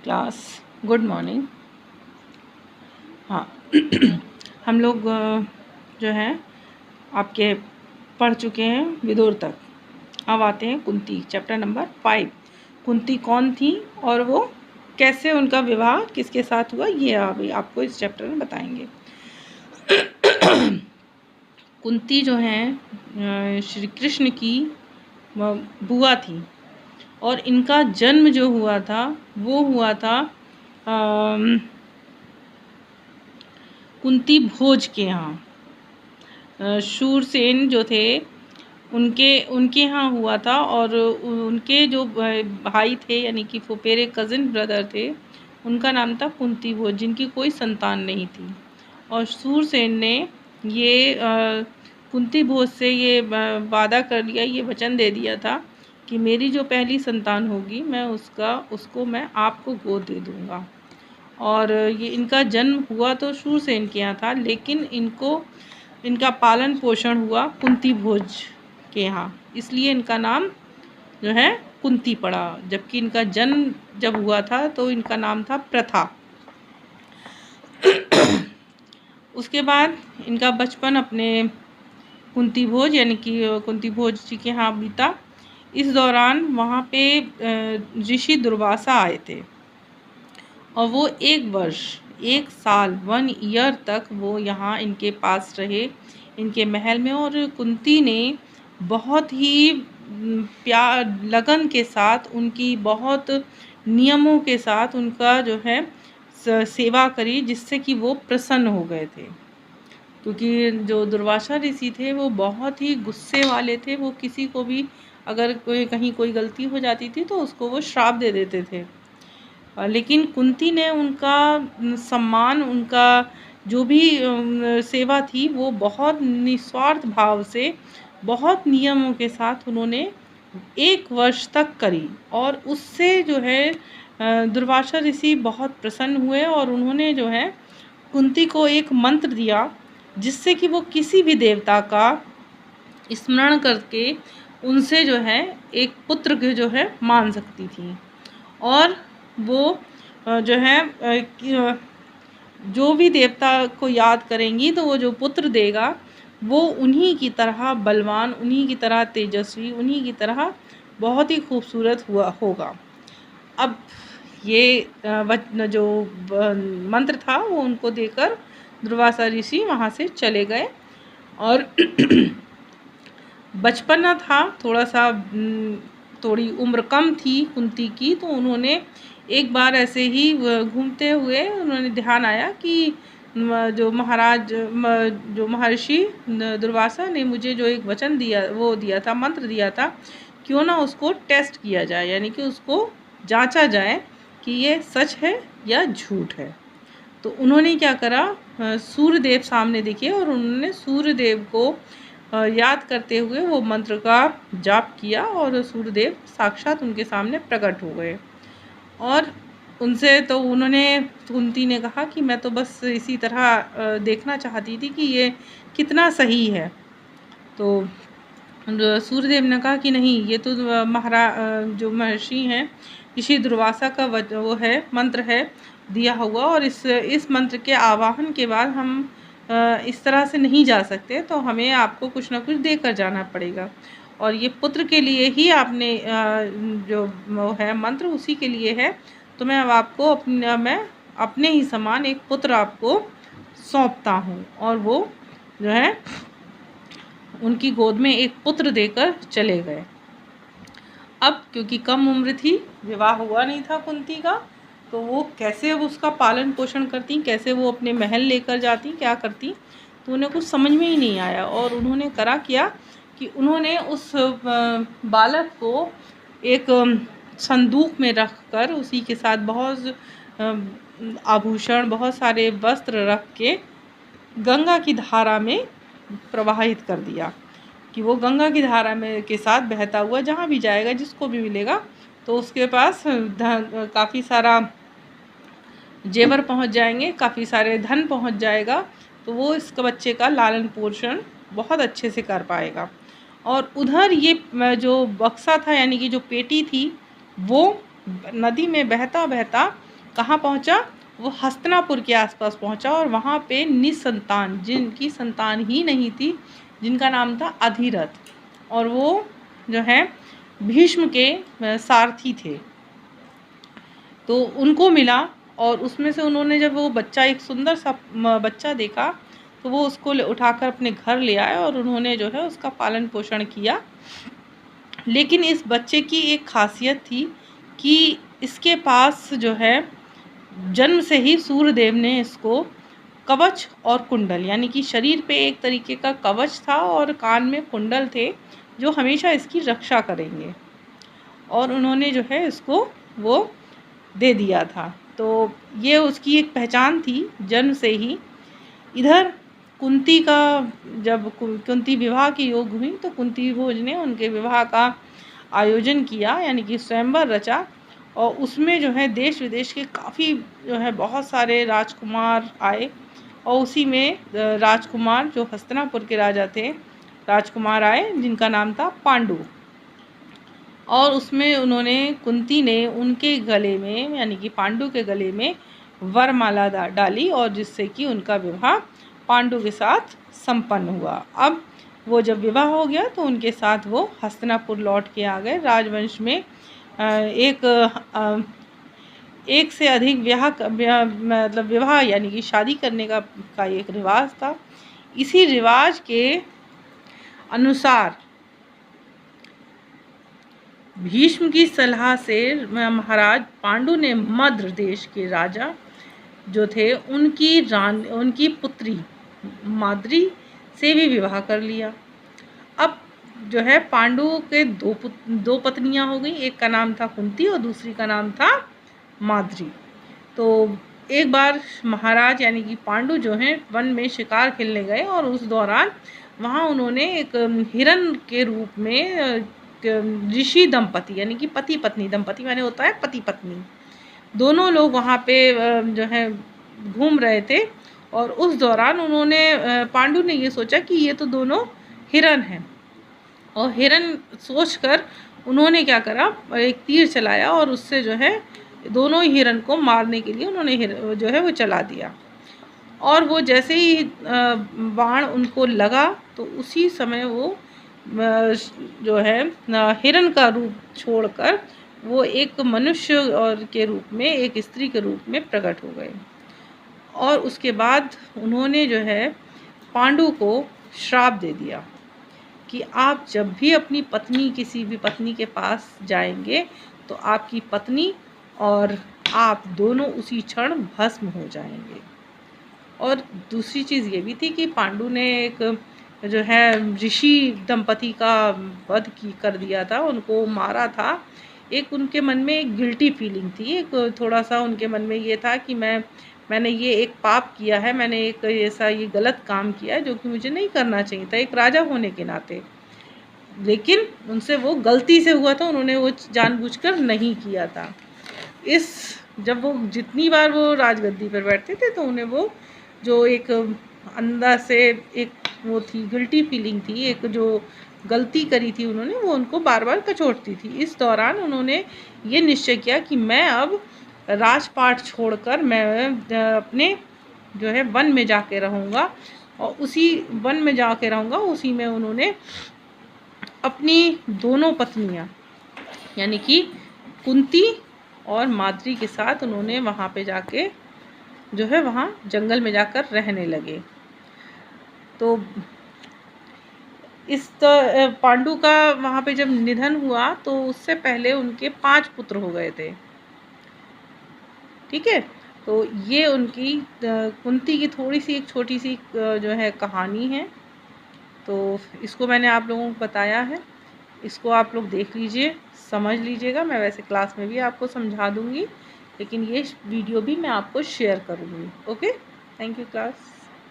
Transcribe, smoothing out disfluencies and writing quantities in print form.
Class good morning. हाँ हम लोग जो है आपके पढ़ चुके हैं विदुर तक। अब आते हैं कुंती, चैप्टर नंबर 5। कुंती कौन थी और वो कैसे उनका विवाह किसके साथ हुआ, ये अभी आपको इस चैप्टर में बताएंगे। कुंती जो है श्री कृष्ण की बुआ थी और इनका जन्म जो हुआ था वो हुआ था कुंती भोज के यहाँ। शूरसेन जो थे उनके यहाँ हुआ था और उनके जो भाई थे यानी कि फुफेरे कज़िन ब्रदर थे, उनका नाम था कुंती भोज, जिनकी कोई संतान नहीं थी। और शूरसेन ने ये कुंती भोज से ये वादा कर लिया, ये वचन दे दिया था कि मेरी जो पहली संतान होगी मैं उसको मैं आपको गोद दे दूँगा। और ये इनका जन्म हुआ तो शूरसेन के यहाँ था, लेकिन इनका पालन पोषण हुआ कुंती भोज के यहाँ, इसलिए इनका नाम जो है कुंती पड़ा। जबकि इनका जन्म जब हुआ था तो इनका नाम था प्रथा। उसके बाद इनका बचपन अपने कुंती भोज यानी कि कुंती भोज जी के यहाँ बीता। इस दौरान वहाँ पे ऋषि दुर्वासा आए थे और वो 1 साल 1 ईयर तक वो यहाँ इनके पास रहे, इनके महल में। और कुंती ने बहुत ही प्यार लगन के साथ, उनकी बहुत नियमों के साथ उनका जो है सेवा करी, जिससे कि वो प्रसन्न हो गए थे। क्योंकि जो दुर्वासा ऋषि थे वो बहुत ही गुस्से वाले थे। वो किसी को भी अगर कहीं कोई गलती हो जाती थी तो उसको वो श्राप दे देते थे। लेकिन कुंती ने उनका सम्मान, उनका जो भी सेवा थी वो बहुत निस्वार्थ भाव से, बहुत नियमों के साथ उन्होंने 1 वर्ष तक करी। और उससे जो है दुर्वासा ऋषि बहुत प्रसन्न हुए और उन्होंने जो है कुंती को एक मंत्र दिया, जिससे कि वो किसी भी देवता का स्मरण करके उनसे जो है एक पुत्र के जो है मान सकती थी। और वो जो है जो भी देवता को याद करेंगी तो वो जो पुत्र देगा वो उन्हीं की तरह बलवान, उन्हीं की तरह तेजस्वी, उन्हीं की तरह बहुत ही खूबसूरत होगा। अब ये जो मंत्र था वो उनको देकर दुर्वासा ऋषि वहाँ से चले गए। और बचपना था, थोड़ी उम्र कम थी कुंती की, तो उन्होंने एक बार ऐसे ही घूमते हुए उन्होंने ध्यान आया कि जो महर्षि दुर्वासा ने मुझे जो एक वचन दिया था, मंत्र दिया था, क्यों ना उसको टेस्ट किया जाए, यानी कि उसको जांचा जाए कि ये सच है या झूठ है। तो उन्होंने क्या करा, सूर्यदेव सामने दिखे और उन्होंने सूर्यदेव को याद करते हुए वो मंत्र का जाप किया और सूर्यदेव साक्षात उनके सामने प्रकट हो गए। और उनसे तो कुंती ने कहा कि मैं तो बस इसी तरह देखना चाहती थी कि ये कितना सही है। तो सूर्यदेव ने कहा कि नहीं, ये तो जो महर्षि हैं ऋषि दुर्वासा का वो है मंत्र है दिया हुआ, और इस मंत्र के आवाहन के बाद हम इस तरह से नहीं जा सकते, तो हमें आपको कुछ ना कुछ देकर जाना पड़ेगा। और ये पुत्र के लिए ही आपने जो वो है मंत्र उसी के लिए है, तो मैं अब आपको मैं अपने ही समान एक पुत्र आपको सौंपता हूँ। और वो जो है उनकी गोद में एक पुत्र देकर चले गए। अब क्योंकि कम उम्र थी, विवाह हुआ नहीं था कुंती का, तो वो कैसे अब उसका पालन पोषण करती, कैसे वो अपने महल लेकर जाती, क्या करती, तो उन्हें कुछ समझ में ही नहीं आया। और उन्होंने करा क्या कि उन्होंने उस बालक को एक संदूक में रखकर उसी के साथ बहुत आभूषण, बहुत सारे वस्त्र रख के गंगा की धारा में प्रवाहित कर दिया कि वो गंगा की धारा में के साथ बहता हुआ जहाँ भी जाएगा, जिसको भी मिलेगा तो उसके पास काफ़ी सारा जेवर पहुँच जाएंगे, काफ़ी सारे धन पहुँच जाएगा, तो वो इस बच्चे का लालन पोषण बहुत अच्छे से कर पाएगा। और उधर ये जो बक्सा था यानी कि जो पेटी थी वो नदी में बहता बहता कहाँ पहुँचा? वो हस्तिनापुर के आसपास पहुँचा और वहाँ पे निसंतान, जिनकी संतान ही नहीं थी, जिनका नाम था अधिरथ, और वो जो है भीष्म के सारथी थे, तो उनको मिला। और उसमें से उन्होंने जब वो बच्चा, एक सुंदर सा बच्चा देखा, तो वो उसको उठाकर अपने घर ले आए और उन्होंने जो है उसका पालन पोषण किया। लेकिन इस बच्चे की एक खासियत थी कि इसके पास जो है जन्म से ही सूर्यदेव ने इसको कवच और कुंडल, यानी कि शरीर पे एक तरीके का कवच था और कान में कुंडल थे जो हमेशा इसकी रक्षा करेंगे, और उन्होंने जो है इसको वो दे दिया था। तो ये उसकी एक पहचान थी जन्म से ही। इधर कुंती का, जब कुंती विवाह की योग हुई तो कुंती भोज ने उनके विवाह का आयोजन किया, यानी कि स्वयंवर रचा, और उसमें जो है देश विदेश के काफ़ी जो है बहुत सारे राजकुमार आए, और उसी में राजकुमार जो हस्तिनापुर के राजा थे, राजकुमार आए जिनका नाम था पांडु, और उसमें उन्होंने, कुंती ने उनके गले में, यानी कि पांडु के गले में वरमाला डाली, और जिससे कि उनका विवाह पांडु के साथ संपन्न हुआ। अब वो जब विवाह हो गया तो उनके साथ वो हस्तिनापुर लौट के आ गए। राजवंश में एक से अधिक मतलब विवाह यानी कि शादी करने का एक रिवाज था। इसी रिवाज के अनुसार भीष्म की सलाह से महाराज पांडु ने मद्र देश के राजा जो थे उनकी पुत्री माद्री से भी विवाह कर लिया। अब जो है पांडु के दो पत्नियां हो गई, एक का नाम था कुंती और दूसरी का नाम था माद्री। तो एक बार महाराज यानी कि पांडु जो हैं वन में शिकार खेलने गए, और उस दौरान वहाँ उन्होंने एक हिरण के रूप में ऋषि दंपति, यानी कि पति पत्नी, दंपति माने होता है पति पत्नी, दोनों लोग वहाँ पे जो है घूम रहे थे। और उस दौरान उन्होंने, पांडु ने ये सोचा कि ये तो दोनों हिरण हैं, और हिरण सोचकर उन्होंने क्या करा, एक तीर चलाया और उससे जो है दोनों हिरण को मारने के लिए उन्होंने जो है वो चला दिया। और वो जैसे ही बाण उनको लगा तो उसी समय वो जो है हिरण का रूप छोड़कर वो एक मनुष्य और के रूप में, एक स्त्री के रूप में प्रकट हो गए। और उसके बाद उन्होंने जो है पांडु को श्राप दे दिया कि आप जब भी अपनी पत्नी, किसी भी पत्नी के पास जाएंगे तो आपकी पत्नी और आप दोनों उसी क्षण भस्म हो जाएंगे। और दूसरी चीज़ ये भी थी कि पांडु ने एक जो है ऋषि दंपति का वध कर दिया था, उनको मारा था। एक उनके मन में एक गिल्टी फीलिंग थी, एक थोड़ा सा उनके मन में ये था कि मैंने ये एक पाप किया है, मैंने एक ऐसा ये गलत काम किया है जो कि मुझे नहीं करना चाहिए था एक राजा होने के नाते। लेकिन उनसे वो गलती से हुआ था, उन्होंने वो जानबूझकर नहीं किया था। जब वो जितनी बार वो राजगद्दी पर बैठते थे तो उन्हें वो जो एक अंदर से एक वो थी, गिल्टी फीलिंग थी, एक जो गलती करी थी उन्होंने, वो उनको बार बार कचोटती थी। इस दौरान उन्होंने ये निश्चय किया कि मैं अब राजपाट छोड़कर मैं अपने जो है वन में जाके रहूँगा, और उसी वन में जाके रहूँगा। उसी में उन्होंने अपनी दोनों पत्नियाँ यानी कि कुंती और माद्री के साथ उन्होंने वहाँ पे जाके जो है वहाँ जंगल में जाकर रहने लगे। तो पांडु का वहाँ पे जब निधन हुआ तो उससे पहले उनके 5 पुत्र हो गए थे। ठीक है, तो ये उनकी कुंती की थोड़ी सी एक छोटी सी जो है कहानी है। तो इसको मैंने आप लोगों को बताया है, इसको आप लोग देख लीजिए, समझ लीजिएगा। मैं वैसे क्लास में भी आपको समझा दूँगी, लेकिन ये वीडियो भी मैं आपको शेयर करूँगी। Okay, thank you class.